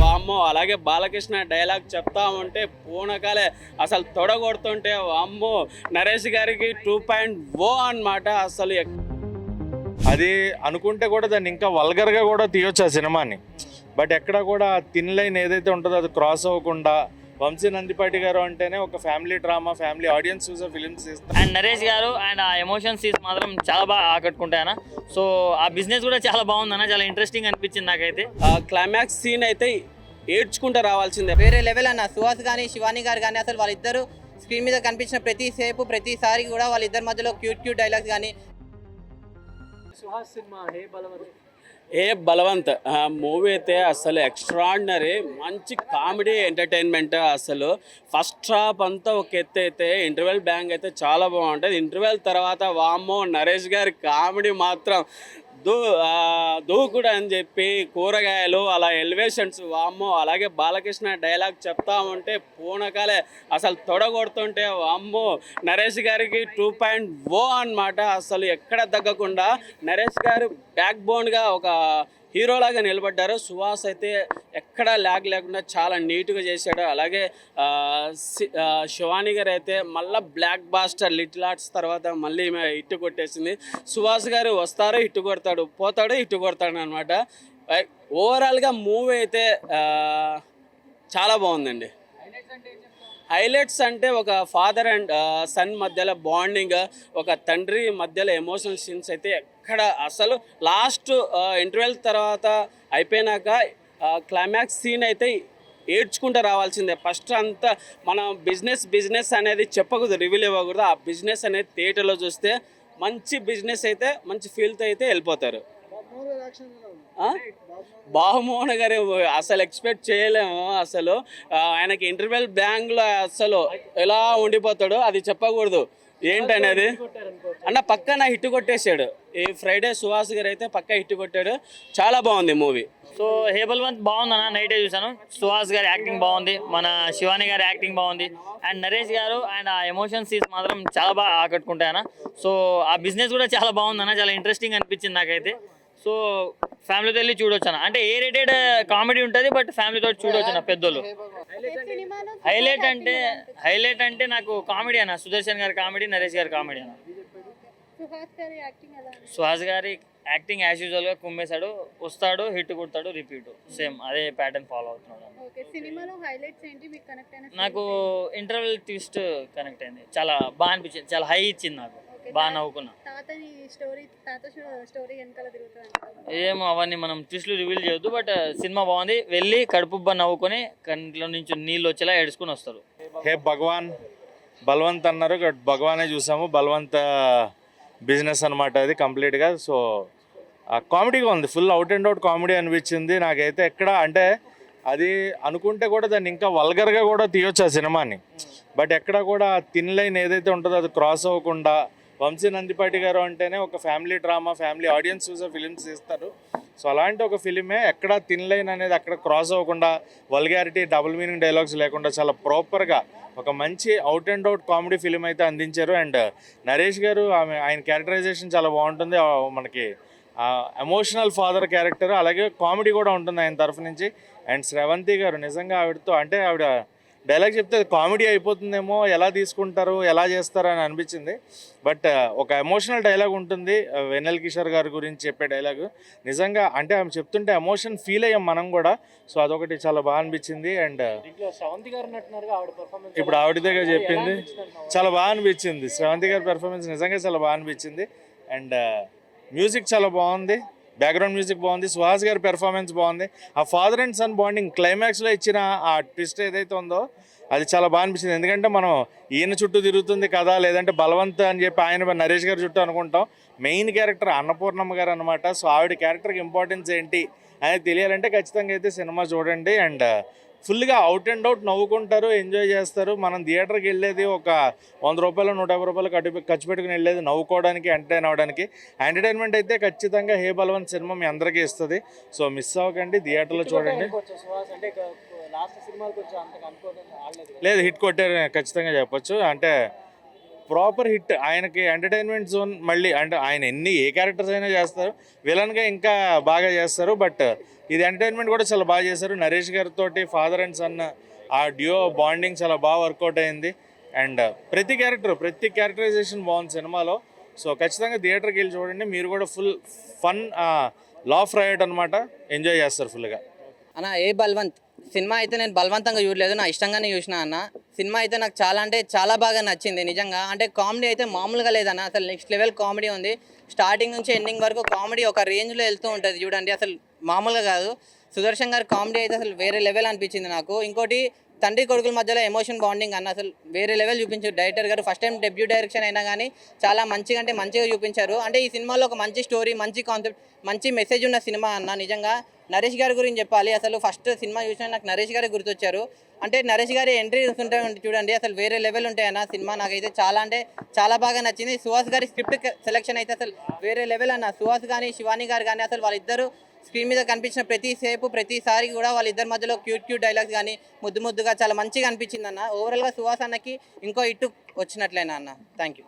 వామ్మో! అలాగే బాలకృష్ణ డైలాగ్ చెప్తా ఉంటే పూనకాలే అసలు తొడగొడుతుంటే వామ్మో! నరేష్ గారికి 2.0 అన్నమాట అసలు. అది అనుకుంటే కూడా దాన్ని ఇంకా వల్గర్గా కూడా తీయొచ్చు ఆ సినిమాని. బట్ ఎక్కడ కూడా థిన్ లైన్ ఏదైతే ఉంటుందో అది క్రాస్ అవ్వకుండా వంశీ నందిపాటి గారు అంటేనే ఒక ఫ్యామిలీ డ్రామా, ఫ్యామిలీ ఆడియన్స్ చూసే ఫిలిమ్స్ తీస్తారు. అండ్ నరేష్ గారు అండ్ ఆ ఎమోషన్ సీన్స్ మాత్రం చాలా బాగా ఆకట్టుకుంటాయన. సో ఆ బిజినెస్ కూడా చాలా బాగుందన్న, చాలా ఇంట్రెస్టింగ్ అనిపించింది నాకైతే. క్లైమాక్స్ సీన్ అయితే ఏడ్చుకుంటూ రావాల్సిందే. వేరే లెవెల్ అన్న. సుహాస్ కానీ శివాని గారు కానీ అసలు వాళ్ళిద్దరు స్క్రీన్ మీద కనిపించిన ప్రతిసారి కూడా వాళ్ళిద్దరి మధ్యలో క్యూట్ డైలాగ్స్ కానీ. ఏ బలవంత్ మూవీ అయితే అసలు ఎక్స్ట్రాడినరీ, మంచి కామెడీ ఎంటర్టైన్మెంట్. అసలు ఫస్ట్ హాఫ్ అంతా ఒక ఎత్తు అయితే ఇంటర్వెల్ బ్యాంగ్ అయితే చాలా బాగుంటుంది. ఇంటర్వెల్ తర్వాత వామ్మో నరేష్ గారి కామెడీ మాత్రం దూకుడు అని చెప్పి కూరగాయలు అలా ఎలివేషన్స్ వామ్మో. అలాగే బాలకృష్ణ డైలాగ్ చెప్తా ఉంటే పూనకాలే అసలు తొడగొడుతుంటే వామ్మో నరేష్ గారికి 2.0 అన్నమాట. అసలు ఎక్కడ తగ్గకుండా నరేష్ గారు బ్యాక్ బోన్గా ఒక హీరోలాగా నిలబడ్డారు. సుహాస్ అయితే ఎక్కడ ల్యాగ్ లేకుండా చాలా నీట్గా చేశాడు. అలాగే శివాని గారు అయితే మళ్ళీ బ్లాక్ బాస్టర్ లిటిల్ ఆర్ట్స్ తర్వాత మళ్ళీ హిట్ కొట్టేసింది. సుహాస్ గారు వస్తారు, హిట్ కొడతాడు, పోతాడు, హిట్ కొడతాడు అనమాట. ఓవరాల్గా మూవీ అయితే చాలా బాగుందండి. హైలైట్స్ అంటే ఒక ఫాదర్ అండ్ సన్ మధ్యలో బాండింగ్, ఒక తండ్రి మధ్యలో ఎమోషనల్ సీన్స్ అయితే ఎక్కడ అసలు లాస్ట్ ఇంటర్వెల్ తర్వాత అయిపోయినాక క్లైమాక్స్ సీన్ అయితే ఏడ్చుకుంటూ రావాల్సిందే. ఫస్ట్ అంతా మనం బిజినెస్ అనేది చెప్పకూడదు, రివీల్ ఇవ్వకూడదు. ఆ బిజినెస్ అనేది థియేటర్లో చూస్తే మంచి బిజినెస్ అయితే మంచి ఫీల్తో అయితే వెళ్ళిపోతారు. బాహుమోహన్ గారు అసలు ఎక్స్పెక్ట్ చేయలేము. అసలు ఆయనకి ఇంటర్వెల్ బ్యాంగ్లో అసలు ఎలా ఉండిపోతాడో అది చెప్పకూడదు ఏంటనేది. అన్న పక్కన హిట్ కొట్టేశాడు. ఈ ఫ్రైడే సుహాస్ గారు అయితే పక్క హిట్ కొట్టాడు. చాలా బాగుంది మూవీ. సో హే బల్వంత్ బాగుందన్న, నైటే చూసాను. సుహాస్ గారి యాక్టింగ్ బాగుంది, మన శివాని గారి యాక్టింగ్ బాగుంది, అండ్ నరేష్ గారు అండ్ ఆ ఎమోషన్ సీన్స్ మాత్రం చాలా బాగా ఆకట్టుకుంటాయన. సో ఆ బిజినెస్ కూడా చాలా బాగుందన్న, చాలా ఇంట్రెస్టింగ్ అనిపించింది నాకైతే. సో ఫ్యామిలీతో వెళ్ళి చూడొచ్చు అన్న. అంటే ఏ రేటెడ్ కామెడీ ఉంటుంది, బట్ ఫ్యామిలీతో చూడొచ్చు అన్న పెద్దోళ్ళు. హైలైట్ అంటే నాకు కామెడీ అన్న, సుదర్శన్ గారి కామెడీ, నరేష్ గారి కామెడీ అన్న. సుహాస్ గారి యాక్టింగ్ యాజ్ యూజువల్గా కుమ్మేశాడు, వస్తాడు, హిట్ కొడతాడు, రిపీట్, సేమ్ అదే ప్యాటర్న్ ఫాలో అవుతున్నాడు. నాకు ఇంటర్వెల్ ట్విస్ట్ కనెక్ట్ అయింది, చాలా బాగా అనిపించింది, చాలా హై ఇచ్చింది నాకు, బాగా నవ్వుకున్నా. ఏమో అవన్నీ మనం ట్విస్ట్లు రివీల్ చేయొద్దు, బట్ సినిమా బాగుంది. వెళ్ళి కడుపుబ్బా నవ్వుకొని కంట్లో నుంచి నీళ్ళు వచ్చేలా ఏడుచుకుని వస్తారు. హే భగవాన్ బల్వంత్ అన్నారు, భగవానే చూసాము. బల్వంత్ బిజినెస్ అనమాట అది కంప్లీట్గా. సో కామెడీగా ఉంది, full out and out comedy అనిపించింది నాకైతే. ఎక్కడ అంటే అది అనుకుంటే కూడా దాన్ని ఇంకా వల్గర్గా కూడా తీయొచ్చు ఆ సినిమాని. బట్ ఎక్కడ కూడా థిన్ లైన్ ఏదైతే ఉంటుందో అది క్రాస్ అవ్వకుండా వంశీ నందిపాటి గారు అంటేనే ఒక ఫ్యామిలీ డ్రామా, ఫ్యామిలీ ఆడియన్స్ చూసే ఫిలిమ్స్ తీస్తారు. సో అలాంటి ఒక ఫిలిమే ఎక్కడ థిన్ లైన్ అనేది అక్కడ క్రాస్ అవ్వకుండా, వల్గారిటీ, డబుల్ మీనింగ్ డైలాగ్స్ లేకుండా చాలా ప్రాపర్గా ఒక మంచి out and out comedy film అయితే అందించారు. అండ్ నరేష్ గారు ఆయన క్యారెక్టరైజేషన్ చాలా బాగుంటుంది. మనకి ఎమోషనల్ ఫాదర్ క్యారెక్టర్, అలాగే కామెడీ కూడా ఉంటుంది ఆయన తరఫు నుంచి. అండ్ శ్రవంతి గారు నిజంగా ఆవిడతో అంటే ఆవిడ డైలాగ్ చెప్తే కామెడీ అయిపోతుందేమో, ఎలా తీసుకుంటారు, ఎలా చేస్తారు అని అనిపించింది. బట్ ఒక ఎమోషనల్ డైలాగ్ ఉంటుంది, వెన్నెల కిషోర్ గారి గురించి చెప్పే డైలాగు. నిజంగా అంటే ఆమె చెప్తుంటే ఎమోషన్ ఫీల్ అయ్యాం మనం కూడా. సో అదొకటి చాలా బాగా అనిపించింది. అండ్ ఇప్పుడు ఆవిడ దగ్గర చెప్పింది చాలా బాగా అనిపించింది. శ్రవంతి గారి పెర్ఫార్మెన్స్ నిజంగా చాలా బాగా అనిపించింది. అండ్ మ్యూజిక్ చాలా బాగుంది, బ్యాక్గ్రౌండ్ మ్యూజిక్ బాగుంది, సుహాస్ గారి పెర్ఫార్మెన్స్ బాగుంది. ఆ ఫాదర్ అండ్ సన్ బాండింగ్ క్లైమాక్స్లో ఇచ్చిన ఆ ట్విస్ట్ ఏదైతే ఉందో అది చాలా బాగా అనిపించింది. ఎందుకంటే మనం ఈయన చుట్టూ తిరుగుతుంది కదా, లేదంటే బలవంత్ అని చెప్పి ఆయన నరేష్ గారి చుట్టూ అనుకుంటాం. మెయిన్ క్యారెక్టర్ అన్నపూర్ణమ్మ గారు అనమాట. సో ఆవిడ క్యారెక్టర్కి ఇంపార్టెన్స్ ఏంటి అనేది తెలియాలంటే ఖచ్చితంగా అయితే సినిమా చూడండి. అండ్ ఫుల్గా అవుట్ అండ్ అవుట్ నవ్వుకుంటారు, ఎంజాయ్ చేస్తారు. మనం థియేటర్కి వెళ్ళేది ఒక 100 రూపాయలు 150 రూపాయలు ఖర్చు పెట్టుకుని వెళ్ళేది నవ్వుకోవడానికి, ఎంటర్టైన్ అవ్వడానికి. ఎంటర్టైన్మెంట్ అయితే ఖచ్చితంగా హే బల్వంత్ సినిమా మీ అందరికీ ఇస్తుంది. సో మిస్ అవ్వకండి, థియేటర్లో చూడండి. లేదు, హిట్ కొట్టారు ఖచ్చితంగా చెప్పొచ్చు. అంటే ప్రాపర్ హిట్, ఆయనకి ఎంటర్టైన్మెంట్ జోన్ మళ్ళీ. అంటే ఆయన ఏ క్యారెక్టర్స్ అయినా చేస్తారు, విలన్గా ఇంకా బాగా చేస్తారు. బట్ ఇది ఎంటర్టైన్మెంట్ కూడా చాలా బాగా చేశారు. నరేష్ గారితో ఫాదర్ అండ్ సన్ ఆ డ్యూ బాండింగ్ చాలా బాగా వర్కౌట్ అయింది. అండ్ ప్రతి క్యారెక్టరైజేషన్ బాగుంది సినిమాలో. సో ఖచ్చితంగా థియేటర్కి వెళ్ళి చూడండి. మీరు కూడా ఫుల్ ఫన్ లాఫ్ రైడ్ అనమాట, ఎంజాయ్ చేస్తారు ఫుల్గా. అన్న ఏ బల్వంత్ సినిమా అయితే నేను బలవంతంగా చూడలేదు, నా ఇష్టంగానే చూసిన అన్న. సినిమా అయితే నాకు చాలా అంటే చాలా బాగా నచ్చింది నిజంగా. అంటే కామెడీ అయితే మామూలుగా లేదన్న, అసలు నెక్స్ట్ లెవెల్ కామెడీ ఉంది. స్టార్టింగ్ నుంచి ఎండింగ్ వరకు కామెడీ ఒక రేంజ్లో వెళ్తూ ఉంటుంది చూడండి, అసలు మామూలుగా కాదు. సుదర్శన్ గారి కామెడీ అయితే అసలు వేరే లెవెల్ అనిపించింది నాకు. ఇంకోటి తండ్రి కొడుకుల మధ్యలో ఎమోషన్ బాండింగ్ అన్న అసలు వేరే లెవెల్ చూపించారు డైరెక్టర్ గారు. ఫస్ట్ టైం డెబ్యూ డైరెక్షన్ అయినా కానీ చాలా మంచిగా అంటే మంచిగా చూపించారు. అంటే ఈ సినిమాలో ఒక మంచి స్టోరీ, మంచి కాన్సెప్ట్, మంచి మెసేజ్ ఉన్న సినిమా అన్న. నిజంగా నరేష్ గారి గురించి చెప్పాలి. అసలు ఫస్ట్ సినిమా చూసిన నాకు నరేష్ గారే గుర్తొచ్చారు. అంటే నరేష్ గారి ఎంట్రీస్ ఉంటాయి చూడండి, అసలు వేరే లెవెల్ ఉంటాయన్న సినిమా. నాకైతే చాలా అంటే చాలా బాగా నచ్చింది. సుహాస్ గారి స్క్రిప్ట్ సెలెక్షన్ అయితే అసలు వేరే లెవెల్ అన్న. సుహాస్ కానీ శివాని గారు కానీ అసలు వాళ్ళిద్దరు స్క్రీన్ మీద కనిపించిన ప్రతిసారి కూడా వాళ్ళిద్దరి మధ్యలో క్యూట్ డైలాగ్స్ కానీ ముద్దుగా చాలా మంచిగా అనిపించింది అన్న. ఓవరాల్గా సుహాస్ అన్నకి ఇంకో ఇట్టు వచ్చినట్లేనా అన్న. Thank you.